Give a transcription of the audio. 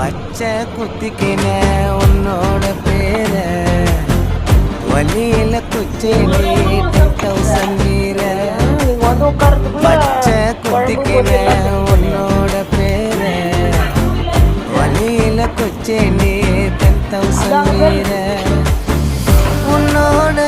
பச்சை குத்திக்கின உன்னோட பேர வழியில குச்சேடி 10,000 வீர பச்சை குத்திக்கின உன்னோட பேர வழியில குச்சேடி 10,000 வீர உன்னோட